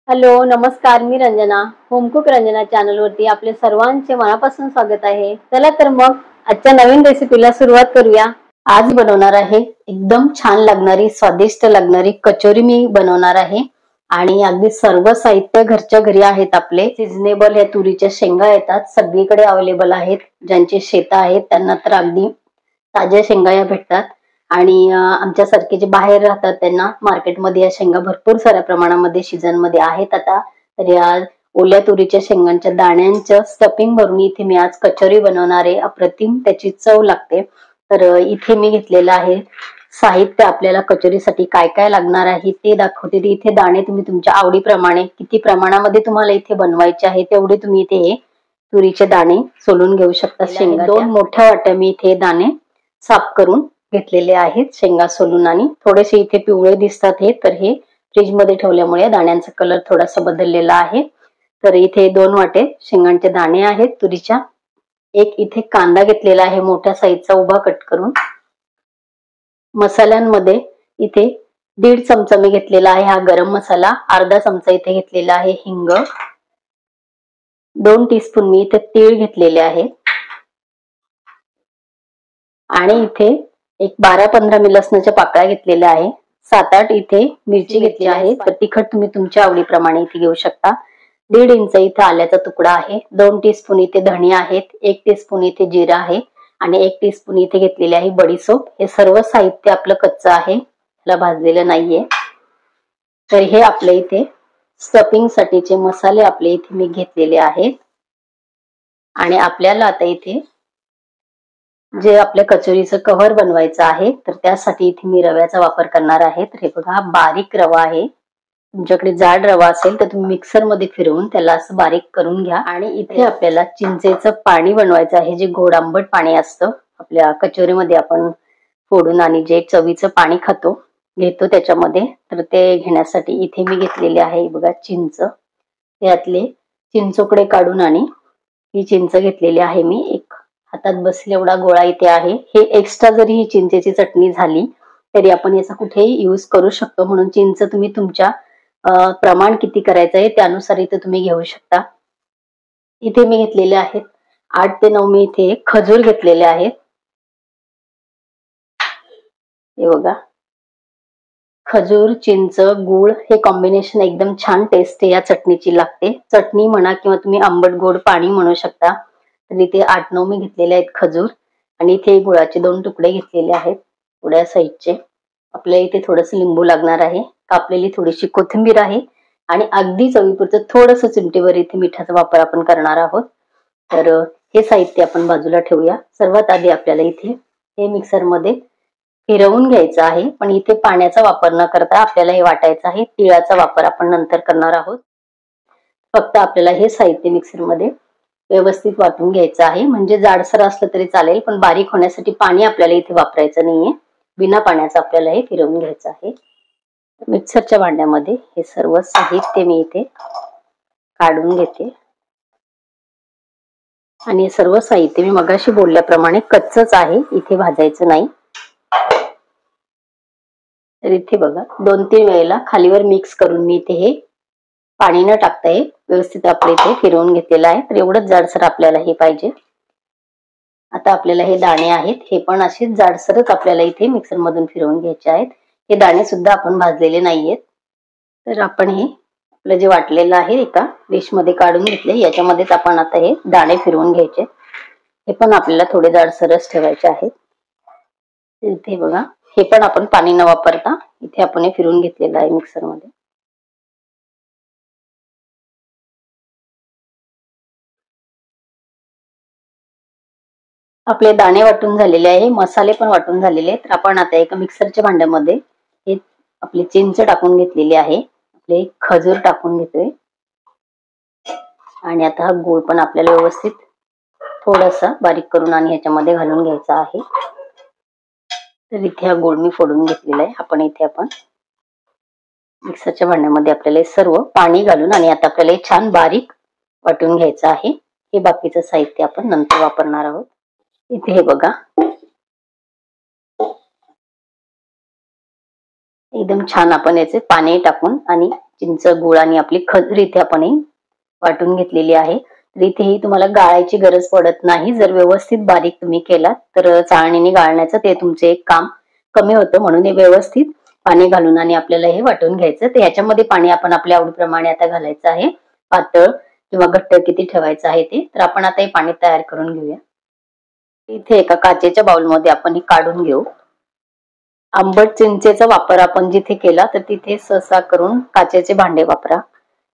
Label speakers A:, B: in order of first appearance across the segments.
A: Hello, नमस्कार. मी रंजना. होमकुक रंजना चॅनलवरती आपले सर्वांचे मनापासून स्वागत आहे. चला तर मग आजच्या नवीन रेसिपीला सुरुवात करूया. आज बनवणार आहे एकदम छान लागणारी, स्वादिष्ट लागणारी कचोरी मी बनवणार आहे. आणि अगदी सर्व साहित्य घरच्या घरी आहेत. आपले सिजनेबल या तुरीच्या शेंगा येतात, सगळीकडे अवेलेबल आहेत. ज्यांचे शेत आहेत त्यांना तर अगदी ताज्या शेंगा या भेटतात. आणि आमच्यासारखे जे बाहेर राहतात त्यांना मार्केटमध्ये या शेंगा भरपूर साऱ्या प्रमाणामध्ये सीझन मध्ये आहेत आता. तर या ओल्या तुरीच्या शेंगांच्या दाण्यांचं स्टफिंग भरून इथे मी आज कचोरी बनवणार आहे. अप्रतिम त्याची चव लागते. तर इथे मी घेतलेलं आहे साहित्य. आपल्याला कचोरीसाठी काय काय लागणार आहे ते दाखवते. इथे दाणे तुम्ही तुमच्या आवडीप्रमाणे किती प्रमाणामध्ये तुम्हाला इथे बनवायचे आहे तेवढे तुम्ही इथे तुरीचे दाणे सोलून घेऊ शकता. शेंगा 2 मोठ्या वाट्या मी इथे दाणे साफ करून घेतलेले आहेत शेंगा सोलून. आणि थोडेसे इथे पिवळे दिसतात हे, तर हे फ्रीज मध्ये ठेवल्यामुळे दाण्यांचा कलर थोडासा बदललेला आहे. तर इथे 2 वाटे शेंगांचे दाणे आहेत तुरीच्या. एक इथे कांदा घेतलेला आहे मोठ्या साईजचा उभा कट करून. मसाल्यांमध्ये इथे 1.5 चमचा मी घेतलेला आहे हा गरम मसाला. अर्धा चमचा इथे घेतलेला आहे हिंग. 2 टीस्पून मी इथे तीळ घेतलेले आहे. आणि इथे एक 12-15 मी लसणाच्या पाकळ्या घेतलेल्या आहे. 7-8 इथे मिरची घेतली आहे. तर तिखट तुम्ही तुमच्या आवडीप्रमाणे इथे घेऊ शकता. 1.5 इंच इथे आल्याचा तुकडा आहे. 2 टीस्पून इथे धणे आहेत. 1 टीस्पून इथे जिरा आहे. आणि 1 टीस्पून इथे घेतलेली आहे बडीशोप. हे सर्व साहित्य आपलं कच्चं आहे, त्याला भाजलेलं नाहीये. तर हे आपले इथे स्टफिंग साठीचे मसाले आपले इथे मी घेतलेले आहेत. आणि आपल्याला आता इथे जे आपल्या कचोरीचं कव्हर बनवायचं आहे तर त्यासाठी इथे मी रव्याचा वापर करणार आहे. तर हे बघा बारीक रवा आहे. तुमच्याकडे जाड रवा असेल तर तुम्ही मिक्सर मध्ये फिरवून त्याला असं बारीक करून घ्या. आणि इथे आपल्याला चिंचेचं पाणी बनवायचं आहे, जे गोड आंबट पाणी असतं आपल्या कचोरीमध्ये आपण फोडून आणि जे चवीचं पाणी घेतो त्याच्यामध्ये. तर ते घेण्यासाठी इथे मी घेतलेले आहे बघा चिंच. त्यातले चिंचोकडे काढून आणि ही चिंच घेतलेली आहे मी. एक हातात बसेल एवढा गोळा इथे आहे. हे एक्स्ट्रा जरी ही चिंचेची चटणी झाली तरी आपण याचा कुठेही यूज करू शकतो. म्हणून चिंच तुम्ही तुमच्या प्रमाण किती करायचं आहे त्यानुसार इथे तुम्ही घेऊ शकता. इथे मी घेतलेले आहेत 8 ते 9 मी इथे खजूर घेतलेले आहेत. हे बघा खजूर, चिंच, गूळ हे कॉम्बिनेशन एकदम छान टेस्ट या चटणीची लागते. चटणी म्हणा किंवा तुम्ही आंबट गोड पाणी म्हणू शकता. तर इथे 8-9 मी घेतलेले आहेत खजूर. आणि इथे गुळाचे 2 तुकडे घेतलेले आहेत थोड्या साईजचे. आपल्याला इथे थोडंसं लिंबू लागणार आहे. कापलेली थोडीशी कोथिंबीर आहे. आणि अगदी चवीपुरतं थोडंसं चिमटीभर इथे मिठाचा वापर आपण करणार आहोत. तर हे साहित्य आपण बाजूला ठेवूया. सर्वात आधी आपल्याला इथे हे मिक्सर मध्ये फिरवून घ्यायचं आहे. पण इथे पाण्याचा वापर न करता आपल्याला हे वाटायचं आहे. तिळाचा वापर आपण नंतर करणार आहोत. फक्त आपल्याला हे साहित्य मिक्सर मध्ये व्यवस्थित वाटून घ्यायचं आहे. म्हणजे जाडसर असलं तरी चालेल, पण बारीक होण्यासाठी पाणी आपल्याला इथे वापरायचं नाहीये. बिना पाण्याचं आपल्याला हे फिरवून घ्यायचं आहे. मिक्सरच्या भांड्यामध्ये हे सर्व साहित्य मी इथे काढून घेते. आणि हे सर्व साहित्य मी मगाशी बोलल्याप्रमाणे कच्चच आहे, इथे भाजायचं नाही. तर इथे बघा 2-3 वेळेला खालीवर मिक्स करून मी इथे हे पाणी न टाकता हे व्यवस्थित आपले इथे फिरवून घेतलेलं आहे. तर एवढंच जाडसर आपल्याला हे पाहिजे. आता आपल्याला हे दाणे आहेत हे पण असेच जाडसरच आपल्याला इथे मिक्सर मधून फिरवून घ्यायचे आहेत. हे दाणे सुद्धा आपण भाजलेले नाहीयेत. तर आपण हे आपलं जे वाटलेलं आहे एका डिश मध्ये काढून घेतले. याच्यामध्येच आपण आता हे दाणे फिरवून घ्यायचे. हे पण आपल्याला थोडे जाडसरच ठेवायचे आहेत. इथे बघा हे पण आपण पाणी न वापरता इथे आपण हे फिरवून घेतलेलं आहे मिक्सर मध्ये. आपले दाणे वाटून झालेले आहे, मसाले पण वाटून झालेले आहेत. तर आपण आता एका मिक्सरच्या भांड्यामध्ये हे आपली चिंच टाकून घेतलेली आहे. आपले खजूर टाकून घेतोय. आणि आता हा गूळ पण आपल्याला व्यवस्थित थोडासा बारीक करून आणि ह्याच्यामध्ये घालून घ्यायचा आहे. तर इथे हा गूळ मी फोडून घेतलेला आहे. आपण मिक्सरच्या भांड्यामध्ये आपल्याला सर्व पाणी घालून आणि आता आपल्याला हे छान बारीक वाटून घ्यायचं आहे. हे बाकीचं साहित्य आपण नंतर वापरणार आहोत. इथे हे बघा एकदम छान आपण याचे पाणी टाकून आणि चिंच, गुळ आणि आपली खजूर इथे आपण वाटून घेतलेली आहे. तर इथेही तुम्हाला गाळायची गरज पडत नाही. जर व्यवस्थित बारीक तुम्ही केला तर चाळणीने गाळण्याचं ते तुमचे एक काम कमी होतं. म्हणून हे व्यवस्थित पाणी घालून आणि आपल्याला हे वाटून घ्यायचं. तर ह्याच्यामध्ये पाणी आपण आपल्या आवडीप्रमाणे आता घालायचं आहे. पातळ किंवा घट्ट किती ठेवायचं आहे ते. तर आपण आता हे पाणी तयार करून घेऊया. इथे एका काचेच्या बाउलमध्ये आपण हे काढून घेऊ. आंबट चिंचेचा वापर आपण जिथे केला तर तिथे सहसा करून काचेचे भांडे वापरा,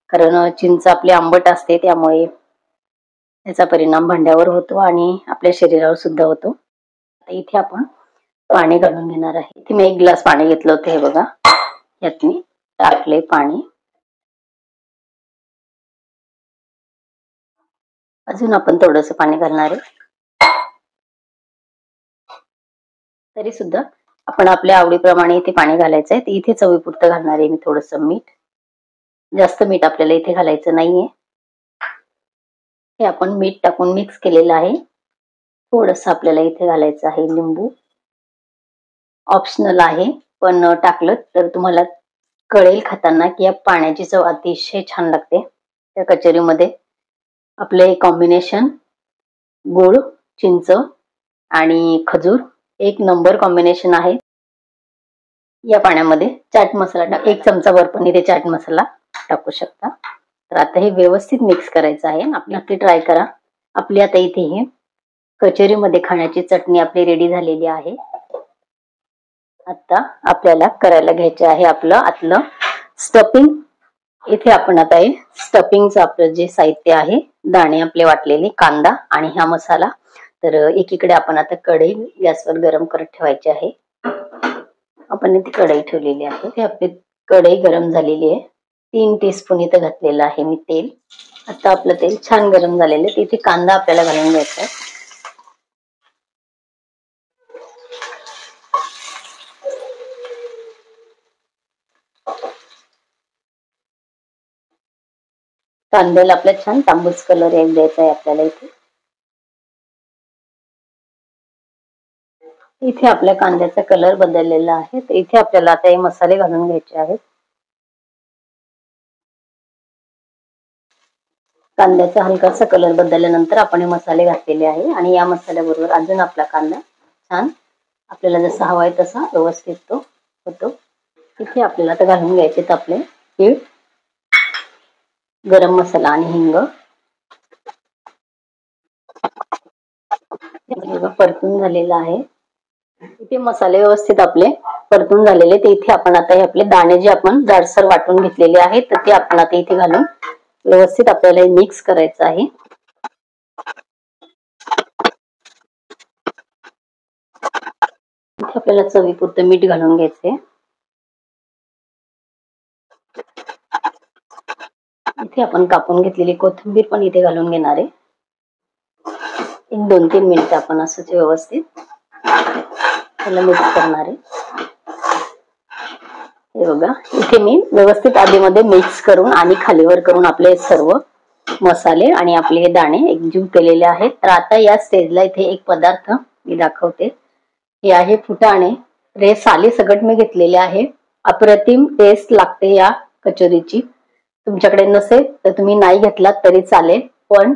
A: कारण चिंच आपली आंबट असते त्यामुळे त्याचा परिणाम भांड्यावर होतो आणि आपल्या शरीरावर सुद्धा होतो. आता इथे आपण पाणी घालून घेणार आहे. इथे मी 1 ग्लास पाणी घेतलं होतं. हे बघा, यात मी टाकले पाणी. अजून आपण थोडंसं पाणी घालणार आहे. तरी सुद्धा आपण आपल्या आवडीप्रमाणे इथे पाणी घालायचं आहे. इथे चवीपुरतं घालणार आहे मी थोडंसं मीठ. जास्त मीठ आपल्याला इथे घालायचं नाहीये. हे आपण मीठ टाकून मिक्स केलेलं आहे. थोडंसं आपल्याला इथे घालायचं आहे लिंबू. ऑप्शनल आहे, पण टाकलं तर तुम्हाला कळेल खाताना की या पाण्याची चव अतिशय छान लागते. त्या कचोरीमध्ये आपले कॉम्बिनेशन गुळ, चिंच आणि खजूर एक नंबर कॉम्बिनेशन आहे. या पाण्यामध्ये चाट मसाला 1 चमचाभर पण इथे चाट मसाला टाकू शकता. तर आता हे व्यवस्थित मिक्स करायचं आहे. नक्की ट्राय करा. आपली आता इथे हे कचोरीमध्ये खाण्याची चटणी आपली रेडी झालेली आहे. आता आपल्याला करायला घ्यायचे आहे आपलं आतलं स्टफिंग. इथे आपण आता हे स्टफिंगचं आपलं जे साहित्य आहे, दाणे आपले वाटलेले, कांदा आणि हा मसाला. तर एकीकडे आपण आता कढई गॅसवर गरम करत ठेवायची आहे. आपण इथे कढई ठेवलेली आहे. ते आपली कढई गरम झालेली आहे. 3 टीस्पून इथे घातलेलं आहे मी तेल. आता आपलं तेल छान गरम झालेलं आहे. इथे कांदा आपल्याला घालून घ्यायचा आहे. कांद्याला आपला छान तांबूस कलर येऊ द्यायचा आहे आपल्याला इथे. इथे आपल्या कांद्याचा कलर बदललेला आहे. तर इथे आपल्याला आता हे मसाले घालून घ्यायचे आहेत. कांद्याचा हलकासा कलर बदलल्यानंतर आपण हे मसाले घातलेले आहे आणि या मसाल्याबरोबर अजून आपला कांदा छान आपल्याला जसा हवाय तसा व्यवस्थित तो होतो. इथे आपल्याला आता घालून घ्यायचे आपले तीळ, गरम मसाला आणि हिंग. परतून झालेला आहे. इथे मसाले व्यवस्थित आपले परतून झालेले. ते इथे आपण आता हे आपले दाणे जे आपण जाडसर वाटून घेतलेले आहेत तर ते आपण आता इथे घालून व्यवस्थित आपल्याला मिक्स करायचं आहे. इथे आपल्याला चवीपुरतं मीठ घालून घ्यायचंय. इथे आपण कापून घेतलेली कोथिंबीर पण इथे घालून घेणार आहे. 1-2-3 मिनिटं आपण असंच व्यवस्थित त्याला मिक्स करणार आहे. हे बघा, इथे मी व्यवस्थित आधीमध्ये मिक्स करून आणि खालीवर करून आपले सर्व मसाले आणि आपले हे दाणे एकजीव केलेले आहेत. तर आता या स्टेजला इथे एक पदार्थ मी दाखवते. हे आहे फुटाणे. हे साली सकट मी घेतलेले आहे. अप्रतिम टेस्ट लागते या कचोरीची. तुमच्याकडे नसेल तर तुम्ही नाही घेतलात तरी चालेल, पण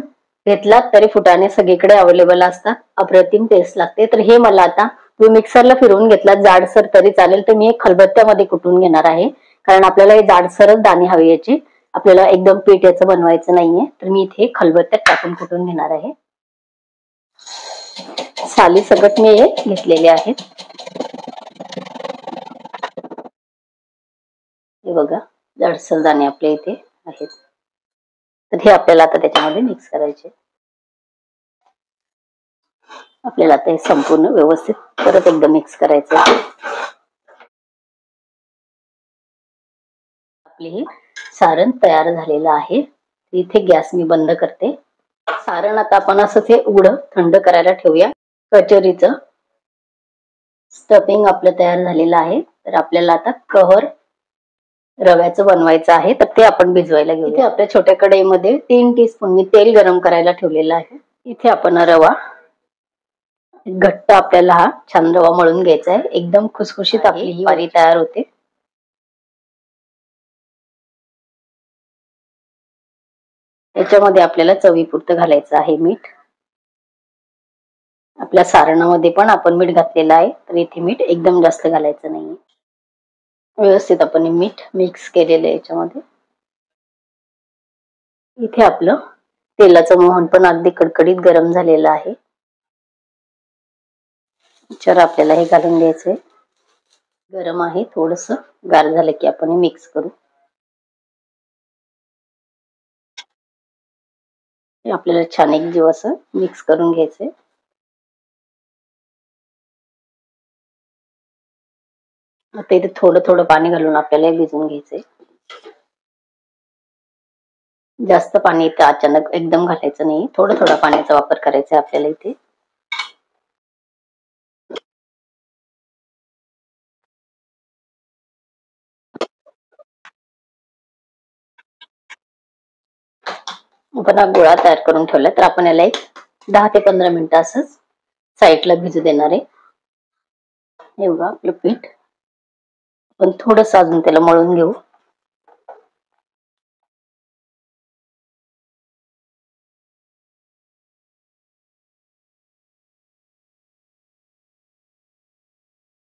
A: घेतलात तरी फुटाणे सगळीकडे अवेलेबल असतात. अप्रतिम टेस्ट लागते. तर हे मला आता तुम्ही मिक्सरला फिरवून घेतलात जाडसर तरी चालेल, तर मी एक खलबत्त्यामध्ये कुटून घेणार आहे, कारण आपल्याला हे जाडसरच दाणे हवे याचे. आपल्याला एकदम पीठ याचं बनवायचं नाहीये. तर मी इथे खलबत्त्यात टाकून कुटून घेणार आहे. साली सकट मी हे घेतलेले आहेत. हे बघा, जाडसर दाणे आपल्या इथे आहेत. तर हे आपल्याला आता त्याच्यामध्ये मिक्स करायचे. आपल्याला आता हे संपूर्ण व्यवस्थित परत एकदा मिक्स करायचं आहे. आपले हे सारण तयार झालेलं आहे. इथे गॅस मी बंद करते. सारण आता आपण असंच हे उघडं थंड करायला ठेवूया. कचोरीचं स्टफिंग आपलं तयार झालेलं आहे. तर आपल्याला आता कव्हर रव्याचं बनवायचं आहे, तर ते आपण भिजवायला घेऊ. इथे आपल्या छोट्या कढईमध्ये 3 टीस्पून मी तेल गरम करायला ठेवलेलं आहे. इथे आपण रवा घट्ट आपल्याला हा छान रवा मळून घ्यायचा आहे. एकदम खुसखुशीत आपली ही वारी तयार होते. याच्यामध्ये आपल्याला चवीपुरतं घालायचं आहे मीठ. आपल्या सारणामध्ये पण आपण मीठ घातलेलं आहे, तर इथे मीठ एकदम जास्त घालायचं नाहीये. व्यवस्थित आपण मीठ मिक्स केलेलं आहे याच्यामध्ये. इथे आपलं तेलाचं मोहन पण अगदी कडकडीत गरम झालेलं आहे. याच्यावर आपल्याला हे घालून घ्यायचंय. गरम आहे, थोडस गार झालं की आपण हे मिक्स करू. आपल्याला छान एक जीव असं मिक्स करून घ्यायचंय. आता इथे थोडं थोडं पाणी घालून आपल्याला भिजवून घ्यायचंय. जास्त पाणी इथे अचानक एकदम घालायचं नाही, थोडं थोडं पाण्याचा वापर करायचा आहे आपल्याला इथे. आपण हा गोळा तयार करून ठेवला, तर आपण याला एक 10 ते 15 मिनिटं असंच साईडला भिजू देणार आहे. हे बघा आपलं पीठ आपण थोडंसं अजून त्याला मळून घेऊ.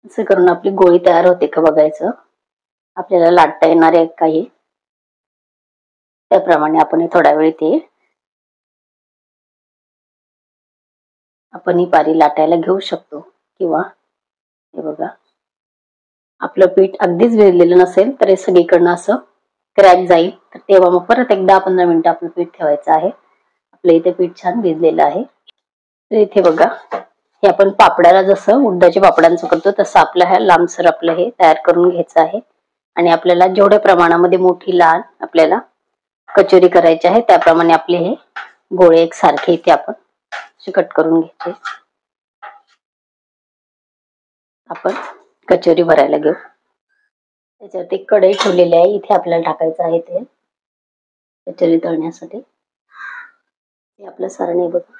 A: असं करून आपली गोळी तयार होते का बघायचं. आपल्याला लाटता येणार आहे काही, त्याप्रमाणे आपण थोडा वेळ ते आपण ही पारी लाटायला घेऊ शकतो. किंवा हे बघा आपलं पीठ अगदीच भिजलेलं नसेल तर हे सगळीकडनं असं क्रॅक जाईल, तर तेव्हा मग परत एक 10-15 मिनिटं आपलं पीठ ठेवायचं आहे. आपलं इथे पीठ छान भिजलेलं आहे. तर इथे बघा हे आपण पापडाला जसं उडदाच्या पापडांचं करतो तसं आपलं हे लांबसर आपलं हे तयार करून घ्यायचं आहे. आणि आपल्याला जेवढ्या प्रमाणामध्ये मोठी लहान आपल्याला कचोरी करायची आहे त्याप्रमाणे आपले हे गोळे एकसारखे इथे आपण कट करून घ्यायचे. आपण कचोरी भरायला घेऊ. त्याच्यात एक कढई ठेवलेली आहे, इथे आपल्याला टाकायचं आहे तेल कचोरी तळण्यासाठी. हे आपलं सारण आहे बघा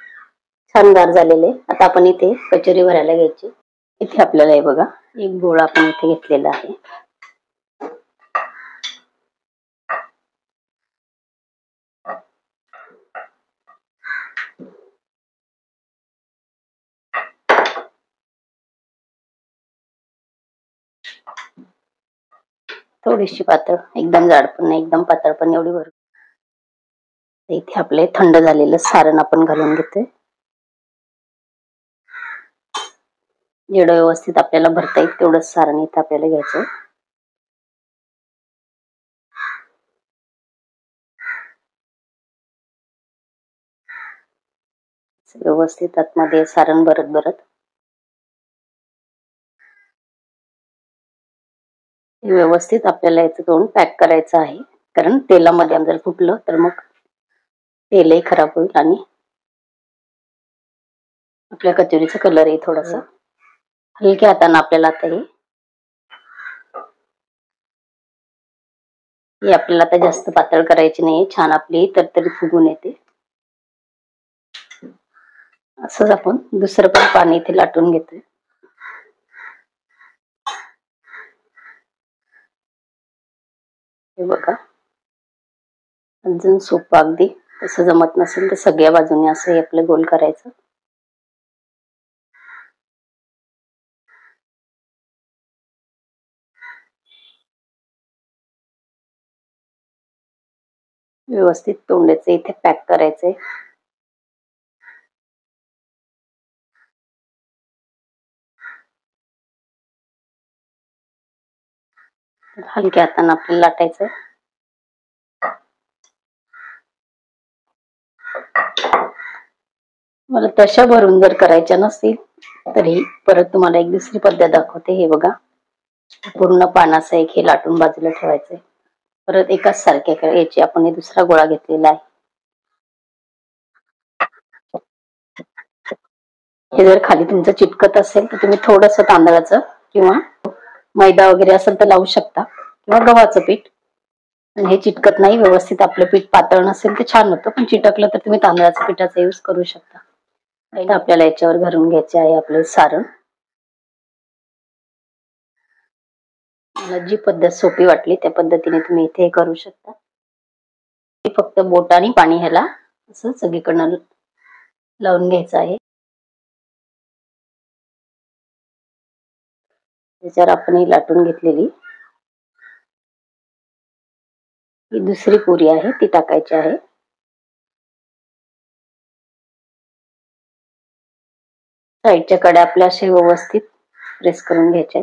A: छान गार झालेले. आता आपण इथे कचोरी भरायला घ्यायची. इथे आपल्याला हे बघा एक गोळा आपण इथे घेतलेला आहे. थोडीशी पातळ, एकदम जाड पण नाही एकदम पातळ पण एवढी भरू. इथे आपले थंड झालेलं सारण आपण घालून घेतोय. जेवढं व्यवस्थित आपल्याला भरता येईल तेवढंच सारण इथे आपल्याला घ्यायचं. व्यवस्थित आतमध्ये सारण भरत भरत व्यवस्थित आपल्याला याचं तोंड पॅक करायचं आहे. कारण तेलामध्ये जर फुटलं तर मग तेलही खराब होईल आणि आपल्या कचोरीचा कलरही थोडासा हलक्या हाताने आपल्याला आता हे आपल्याला आता जास्त पातळ करायची नाही, छान आपली तरतरी फुगून येते. असंच आपण दुसरं पण पाणी इथे लाटून घेतोय. हे बघा अजून सोपं अगदी. तसं जमत नसेल तर सगळ्या बाजूने असं हे आपलं गोल करायचं. व्यवस्थित तोंडाचे इथे पॅक करायचे. हलक्या हाताने आपल्याला लाटायचंय. मला तशा भरून जर करायच्या नसतील तरी परत तुम्हाला एक दुसरी पद्धत दाखवते. हे बघा पूर्ण पानाचं एक हे लाटून बाजूला ठेवायचंय. परत एकाच सारख्या याची आपण हे दुसरा गोळा घेतलेला आहे. हे जर खाली तुमचं चिटकत असेल तर तुम्ही थोडंसं तांदळाचं किंवा मैदा वगैरे असेल तर लावू शकता, किंवा गव्हाचं पीठ. आणि हे चिटकत नाही व्यवस्थित, आपलं पीठ पातळ नसेल तर छान होतं, पण चिटकलं तर तुम्ही तांदळाच्या पिठाचा यूज करू शकता. आता आपल्याला याच्यावर घालून घ्यायचे आहे आपले सारण. मला जी पद्धत सोपी वाटली त्या पद्धतीने तुम्ही इथे करू शकता. फक्त बोटाने पाणी ह्याला असं सगळीकडनं लावून घ्यायचं आहे. त्याच्यावर आपण ही लाटून घेतलेली ही दुसरी पुरी आहे ती टाकायची आहे. साईडच्या कडा आपल्या असे व्यवस्थित प्रेस करून घ्यायचे.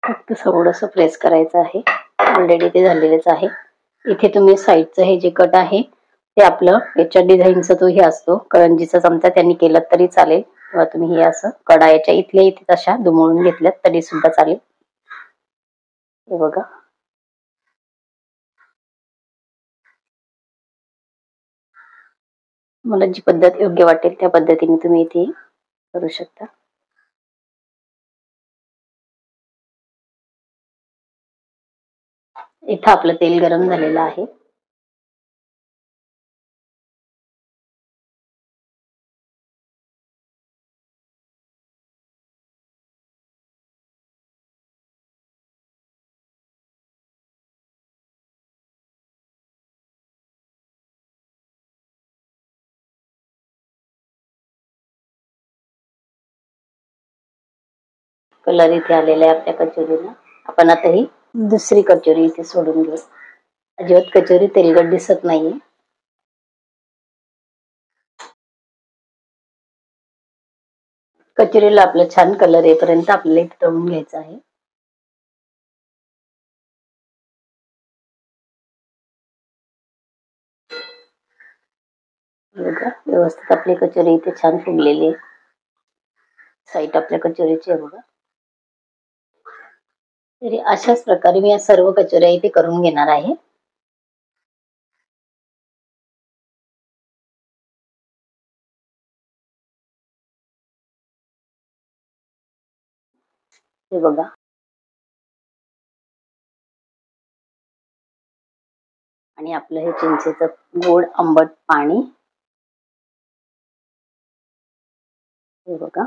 A: फक्त थोडंसं प्रेस करायचं आहे. ऑलरेडी ते झालेलेच आहे. इथे तुम्ही साईडचं हे जे कट आहे ते आपलं याच्या डिझाईनचा तो हे असतो करंजीचा चमचा त्यांनी केलं तरी चालेल, किंवा तुम्ही हे असं कडा याच्या इथल्या इथे तशा दुमळून घेतल्यात तरी सुद्धा चालेल. हे बघा, मला जी पद्धत योग्य वाटेल त्या पद्धतीने तुम्ही इथे करू शकता. इथं आपलं तेल गरम झालेलं आहे. कलर इथे आलेला आहे आपल्या कचोरीला. आपण आता ही दुसरी कचोरी इथे सोडून घेऊ. अजिबात कचोरी तेलकट दिसत नाहीये. कचोरीला आपला छान कलर येईपर्यंत आपल्याला इथे तळून घ्यायचं आहे. बघा, व्यवस्थित आपली कचोरी इथे छान फुगलेली आहे. साईड आपल्या कचोरीची आहे बघा. तरी अशाच प्रकारे मी या सर्व कचोऱ्या इथे करून घेणार आहे. हे बघा, आणि आपलं हे चिंचेचं गोड आंबट पाणी हे बघा.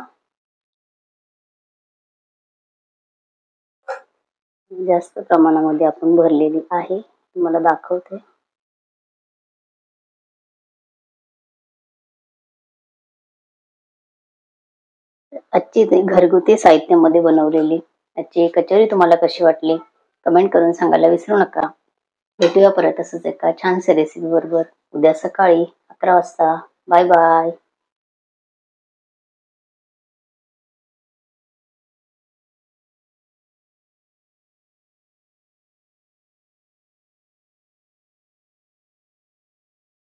A: जास्त प्रमाणामध्ये आपण भरलेली आहे, तुम्हाला दाखवते. आजची घरगुती साहित्यामध्ये बनवलेली आजची कचोरी तुम्हाला कशी वाटली कमेंट करून सांगायला विसरू नका. भेटूया परत असंच एका छानशा रेसिपी बरोबर उद्या सकाळी 11 वाजता. Bye bye.